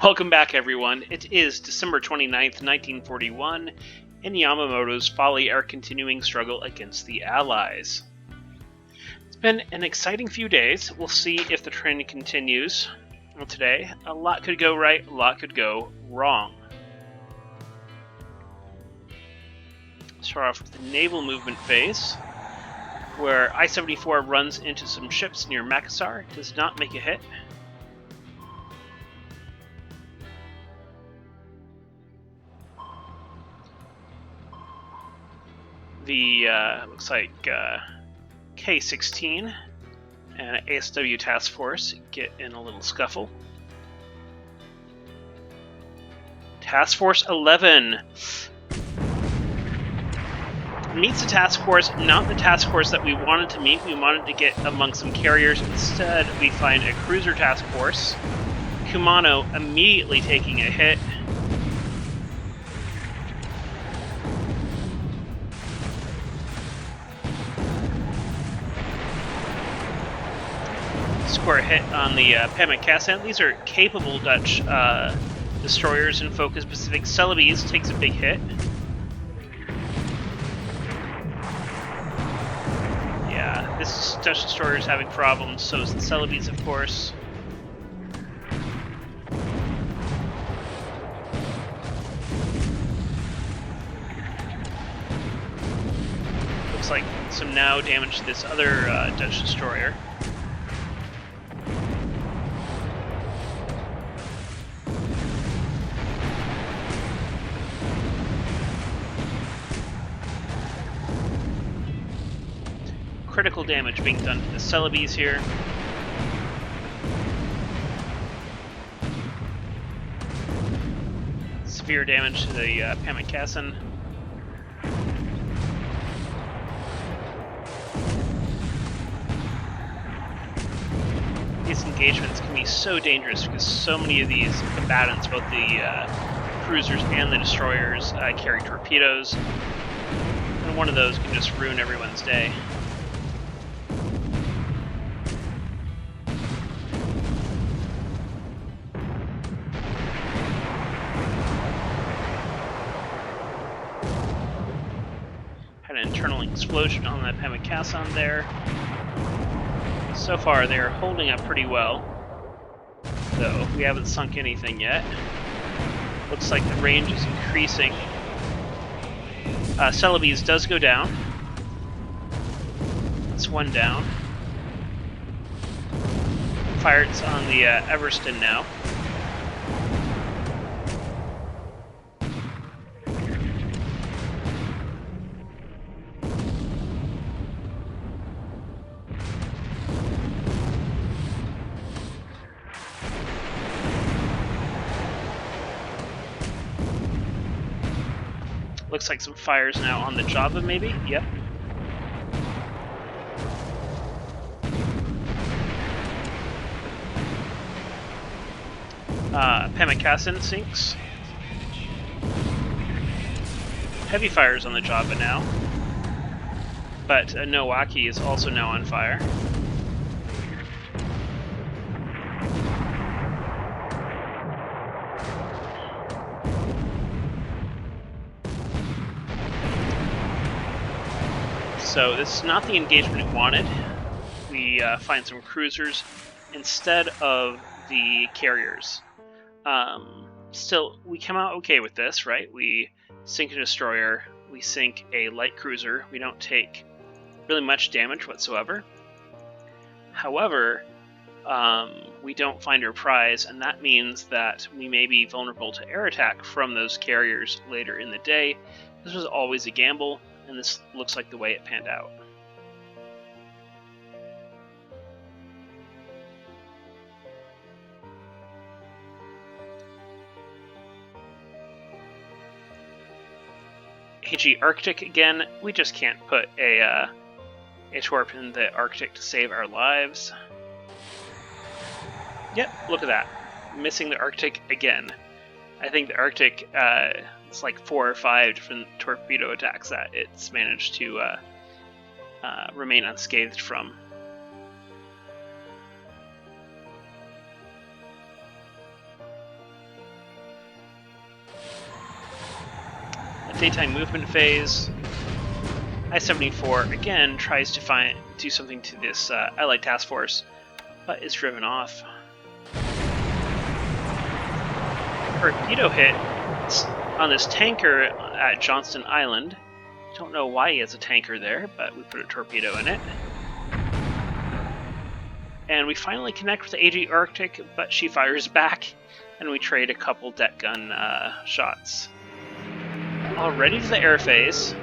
Welcome back, everyone. It is December 29th, 1941, and Yamamoto's Folly are continuing struggle against the Allies. It's been an exciting few days. We'll see if the trend continues. Well, today, a lot could go right, a lot could go wrong. Start off with the naval movement phase, where I-74 runs into some ships near Makassar, does not make a hit. The looks like K-16 and ASW Task Force get in a little scuffle. Task Force 11 meets the task force, not the task force that we wanted to meet. We wanted to get among some carriers. Instead, we find a cruiser task force. Kumano immediately taking a hit. Score a hit on the Piratejoe. These are capable Dutch destroyers in Focus Pacific. Celebes takes a big hit. Yeah, this Dutch destroyer is having problems, so is the Celebes, of course. Looks like some now damage to this other Dutch destroyer. Critical damage being done to the Celebes here. Severe damage to the Piratejoe. These engagements can be so dangerous because so many of these combatants, both the cruisers and the destroyers, carry torpedoes, and one of those can just ruin everyone's day. Had an internal explosion on that Piratejoe there. So far, they're holding up pretty well, though we haven't sunk anything yet. Looks like the range is increasing. Celebes does go down. That's one down. Pirates on the Everston now. Looks like some fires now on the Java, maybe? Yep. Piratejoe sinks. Heavy fires on the Java now. But Nowaki is also now on fire. So this is not the engagement we wanted. We find some cruisers instead of the carriers. Still, we come out okay with this, right? We sink a destroyer, we sink a light cruiser, we don't take really much damage whatsoever. However, we don't find our prize, and that means that we may be vulnerable to air attack from those carriers later in the day. This was always a gamble, and this looks like the way it panned out. AG Arctic again. We just can't put a torp in the Arctic to save our lives. Yep, look at that. Missing the Arctic again. I think the Arctic, it's like 4 or 5 different torpedo attacks that it's managed to remain unscathed from. daytime movement phase. I-74 again tries to do something to this Allied task force, but is driven off. Torpedo hit on this tanker at Johnston Island. Don't know why he has a tanker there, but we put a torpedo in it. And we finally connect with the AG Arctic, but she fires back, and we trade a couple deck gun shots. Already to the air phase.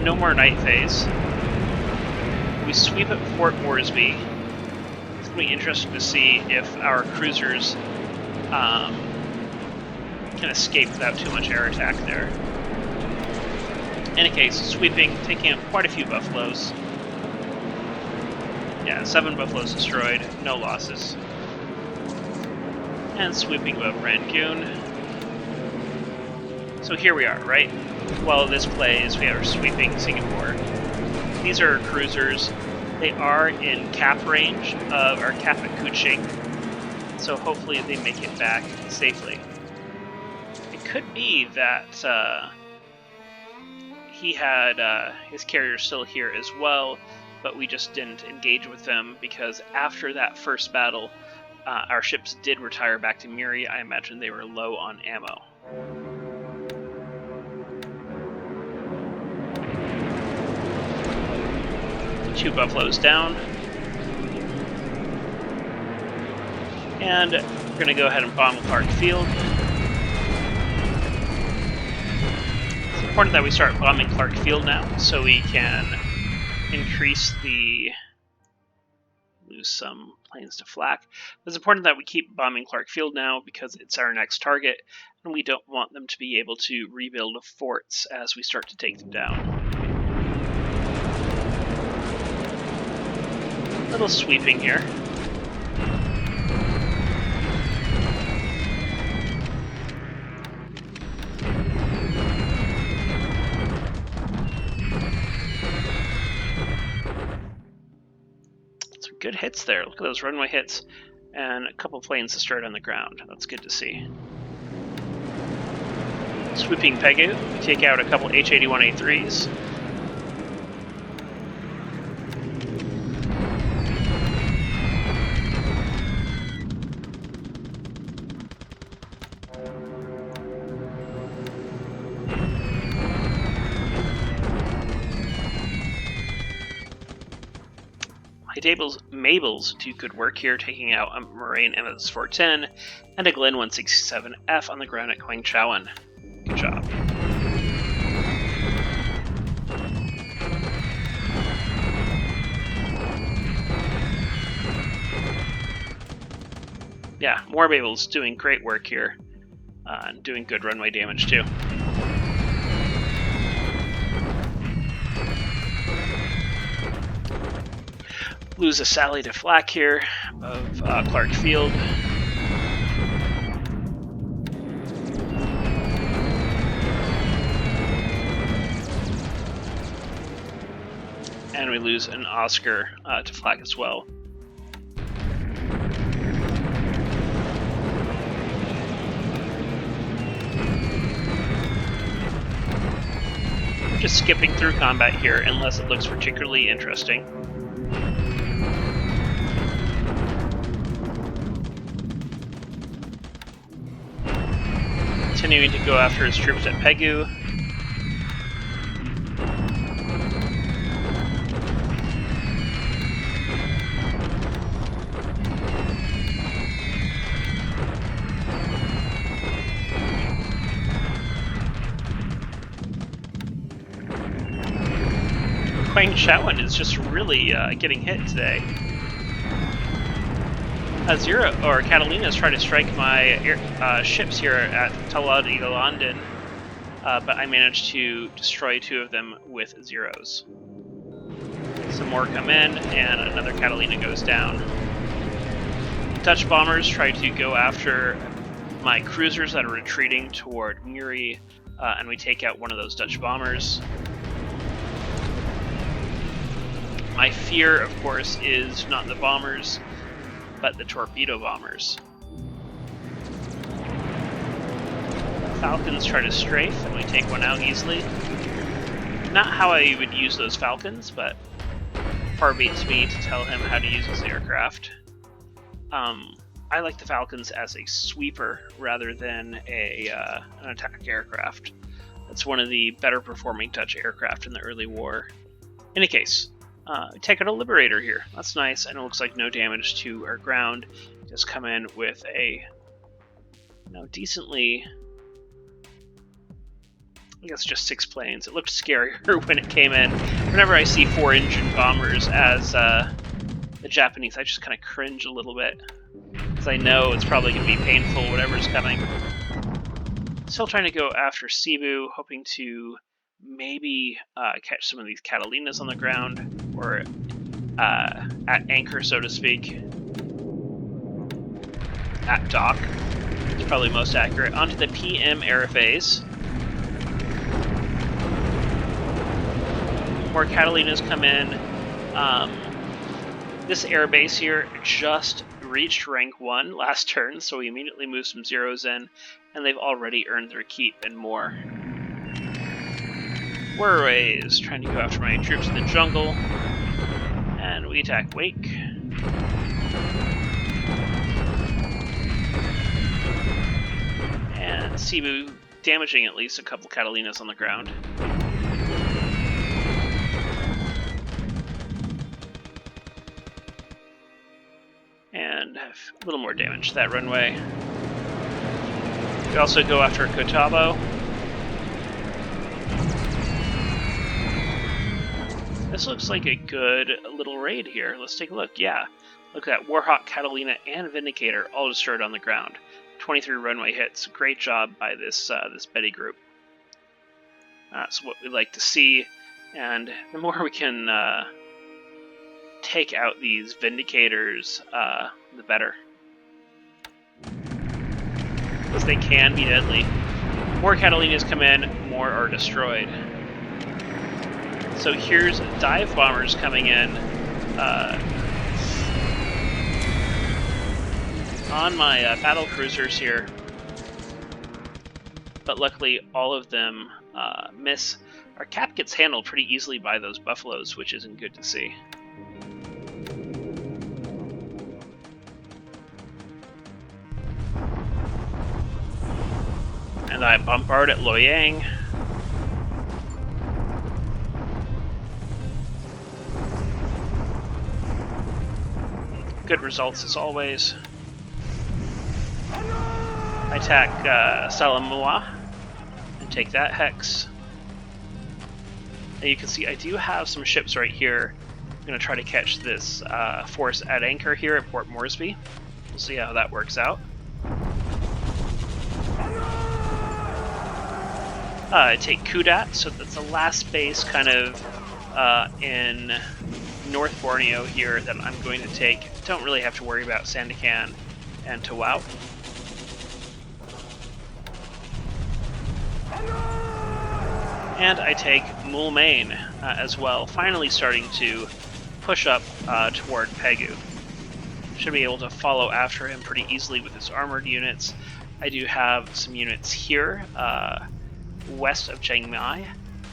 No more night phase. We sweep at Fort Moresby. It's going to be interesting to see if our cruisers can escape without too much air attack there. In any case, sweeping, taking out quite a few buffaloes. Yeah, 7 buffaloes destroyed, no losses. And sweeping above Rangoon. So here we are, right? While this plays, we are sweeping Singapore. These are cruisers. They are in cap range of our cap at Kuching, so hopefully they make it back safely. It could be that he had his carrier still here as well, but we just didn't engage with them because after that first battle, our ships did retire back to Muri. I imagine they were low on ammo. Two buffaloes down. And we're going to go ahead and bomb Clark Field. It's important that we start bombing Clark Field now so we can increase the... lose some planes to flak. It's important that we keep bombing Clark Field now because it's our next target and we don't want them to be able to rebuild forts as we start to take them down. Little sweeping here. Some good hits there. Look at those runway hits. And a couple planes destroyed on the ground. That's good to see. Sweeping Pegu. We take out a couple H-81A3s. Mabels do good work here, taking out a Moraine MS-410 and a Glen 167F on the ground at Quangchowan. Good job. Yeah, more Mabels doing great work here, and doing good runway damage too. Lose a Sally to flak here of Clark Field. And we lose an Oscar to flak as well. Just skipping through combat here unless it looks particularly interesting. Continuing to go after his troops at Pegu. Quangchowan is just really getting hit today. Catalina is trying to strike my ships here at Talad London, but I managed to destroy 2 of them with zeros. Some more come in, and another Catalina goes down. Dutch bombers try to go after my cruisers that are retreating toward Muri, and we take out one of those Dutch bombers. My fear, of course, is not the bombers, but the torpedo bombers. Falcons try to strafe, and we take one out easily. Not how I would use those Falcons, but far be it to me to tell him how to use his aircraft. I like the Falcons as a sweeper rather than an attack aircraft. That's one of the better performing Dutch aircraft in the early war. In any case, take out a Liberator here. That's nice, and it looks like no damage to our ground. Just come in with a decently, I guess just 6 planes. It looked scarier when it came in. Whenever I see 4-engine bombers as the Japanese, I just kind of cringe a little bit. Because I know it's probably going to be painful, whatever's coming. Still trying to go after Cebu, hoping to maybe catch some of these Catalinas on the ground, or at anchor, so to speak. At dock. It's probably most accurate. Onto the PM airphase. More Catalinas come in. This airbase here just reached rank 1 last turn, so we immediately moved some zeros in, and they've already earned their keep and more. Warways, trying to go after my troops in the jungle, and we attack Wake. And Cebu damaging at least a couple Catalinas on the ground. And have a little more damage to that runway. We also go after Kotabo. This looks like a good little raid here. Let's take a look. Yeah, look at that. Warhawk, Catalina, and Vindicator all destroyed on the ground. 23 runway hits. Great job by this Betty group. That's what we like to see. And the more we can take out these Vindicators, the better. Because they can be deadly. More Catalinas come in, more are destroyed. So here's dive bombers coming in on my battle cruisers here. But luckily all of them miss. Our cap gets handled pretty easily by those buffaloes, which isn't good to see. And I bombard at Loyang. Good results as always. I attack Salamua and take that hex. And you can see I do have some ships right here. I'm going to try to catch this force at anchor here at Port Moresby. We'll see how that works out. I take Kudat, so that's the last base kind of in North Borneo here that I'm going to take. Don't really have to worry about Sandakan and Tawau. And I take Moulmein as well, finally starting to push up toward Pegu. Should be able to follow after him pretty easily with his armored units. I do have some units here west of Chiang Mai,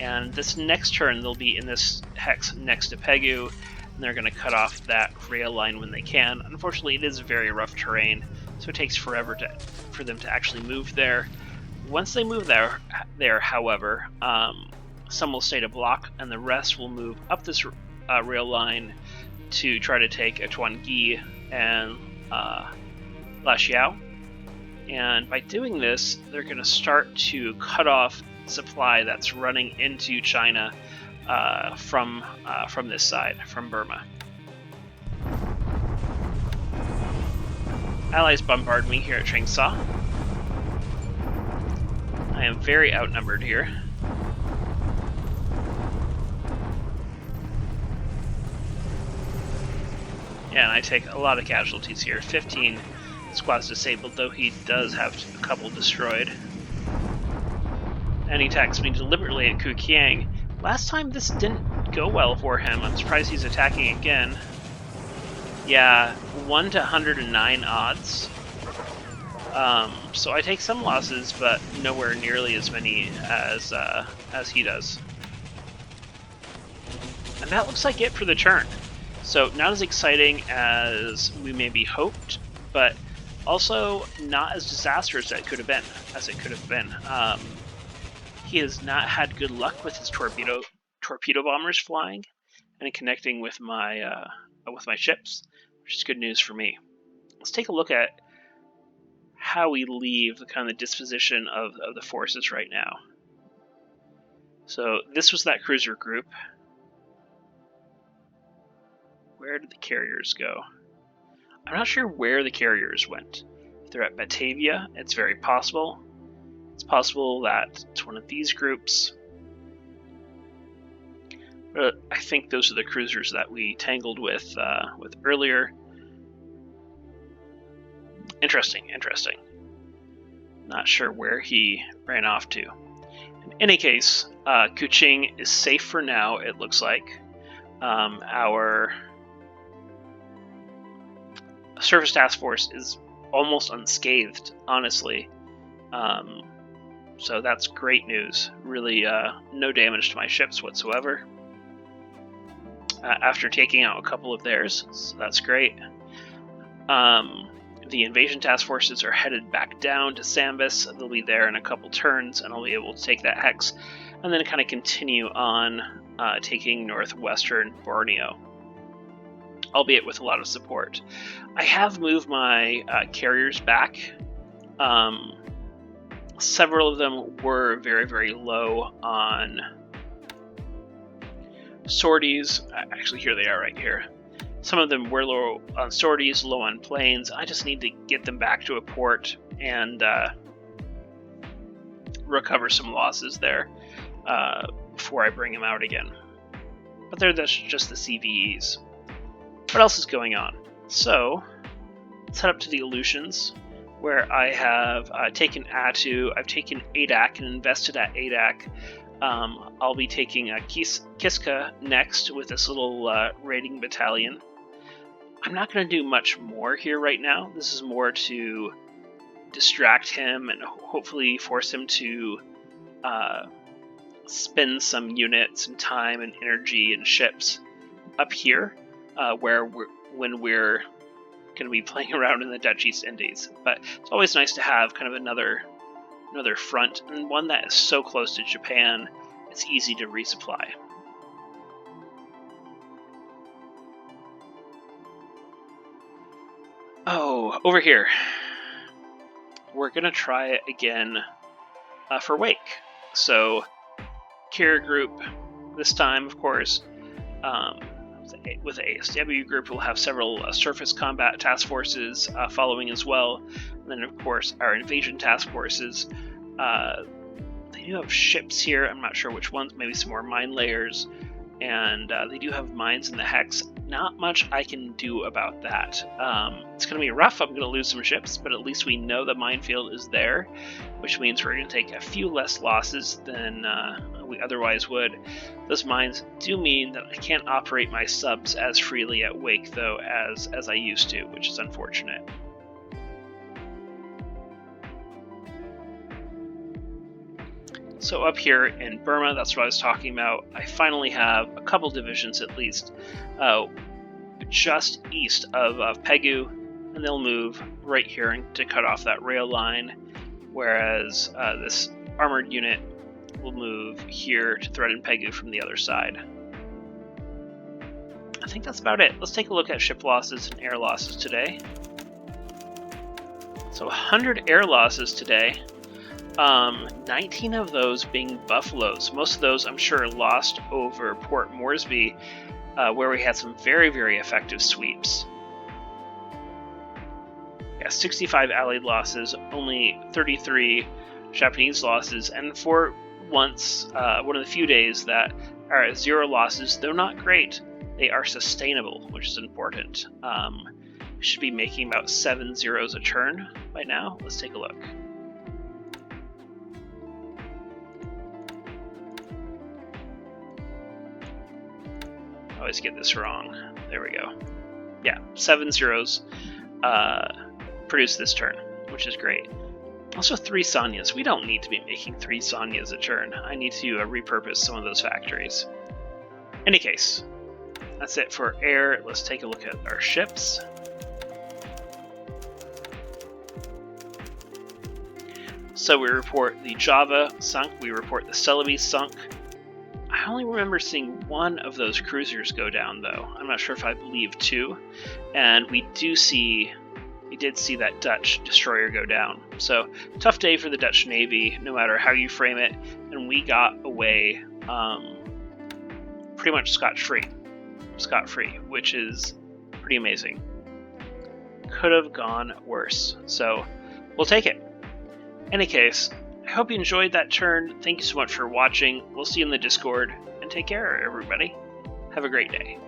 and this next turn they'll be in this hex next to Pegu, and they're going to cut off that rail line when they can. Unfortunately, it is very rough terrain, so it takes forever for them to actually move there. Once they move there, however, some will stay to block, and the rest will move up this rail line to try to take Chuangi and La Xiao. And by doing this, they're going to start to cut off supply that's running into China from this side, from Burma. Allies bombard me here at Changsha. I am very outnumbered here. Yeah, and I take a lot of casualties here. 15 squads disabled, though he does have a couple destroyed. And he attacks me deliberately at Kukiang. Last time this didn't go well for him. I'm surprised he's attacking again. Yeah, 1 to 109 odds. So I take some losses, but nowhere nearly as many as he does. And that looks like it for the turn. So not as exciting as we maybe hoped, but also not as disastrous as it could have been. He has not had good luck with his torpedo bombers flying and connecting with my ships, which is good news for me. Let's take a look at how we leave the kind of disposition of the forces right now. So this was that cruiser group. Where did the carriers go? I'm not sure where the carriers went. If they're at Batavia, it's very possible. It's possible that it's one of these groups. But I think those are the cruisers that we tangled with earlier. Interesting. Not sure where he ran off to. In any case, Kuching is safe for now, it looks like. Our surface task force is almost unscathed, honestly. So that's great news. Really, no damage to my ships whatsoever. After taking out a couple of theirs, so that's great. The invasion task forces are headed back down to Sambus. They'll be there in a couple turns, and I'll be able to take that hex, and then kind of continue on taking northwestern Borneo, albeit with a lot of support. I have moved my carriers back. Several of them were very, very low on sorties. Actually, here they are right here. Some of them were low on sorties, low on planes. I just need to get them back to a port and recover some losses there before I bring them out again. But they're just the CVEs. What else is going on? So, let's head up to the Aleutians, where I have taken Atu, I've taken Adak and invested at Adak. I'll be taking Kiska next with this little raiding battalion. I'm not going to do much more here right now. This is more to distract him and hopefully force him to spend some units and time and energy and ships up here, when we're going to be playing around in the Dutch East Indies. But it's always nice to have kind of another front, and one that is so close to Japan, it's easy to resupply. Oh, over here. We're going to try it again for Wake. So, carrier group, this time, of course, with the ASW group, we'll have several surface combat task forces following as well. And then, of course, our invasion task forces. They do have ships here. I'm not sure which ones. Maybe some more mine layers. And they do have mines in the hex. Not much I can do about that. It's going to be rough. I'm going to lose some ships, but at least we know the minefield is there, which means we're going to take a few less losses than we otherwise would. Those mines do mean that I can't operate my subs as freely at Wake, though, as I used to, which is unfortunate. So up here in Burma, that's what I was talking about. I finally have a couple divisions at least just east of Pegu, and they'll move right here to cut off that rail line, whereas this armored unit will move here to threaten Pegu from the other side. I think that's about it. Let's take a look at ship losses and air losses today. So 100 air losses today. 19 of those being Buffaloes. Most of those, I'm sure, lost over Port Moresby, where we had some very, very effective sweeps. Yeah, 65 Allied losses, only 33 Japanese losses, and for once, one of the few days that are at 0 losses, though not great, they are sustainable, which is important. We should be making about 7 zeros a turn by now. Let's take a look. I always get this wrong. There we go. Yeah, 7 zeros produced this turn, which is great. Also 3 Sanyas. We don't need to be making 3 Sanyas a turn. I need to repurpose some of those factories. Any case, that's it for air. Let's take a look at our ships. So we report the Java sunk, we report the Celebi sunk. I only remember seeing one of those cruisers go down though. I'm not sure if I believe 2. And we did see that Dutch destroyer go down. So tough day for the Dutch Navy, no matter how you frame it. And we got away pretty much scot-free, which is pretty amazing. Could have gone worse. So we'll take it. Any case, I hope you enjoyed that turn. Thank you so much for watching. We'll see you in the Discord, and take care, everybody. Have a great day.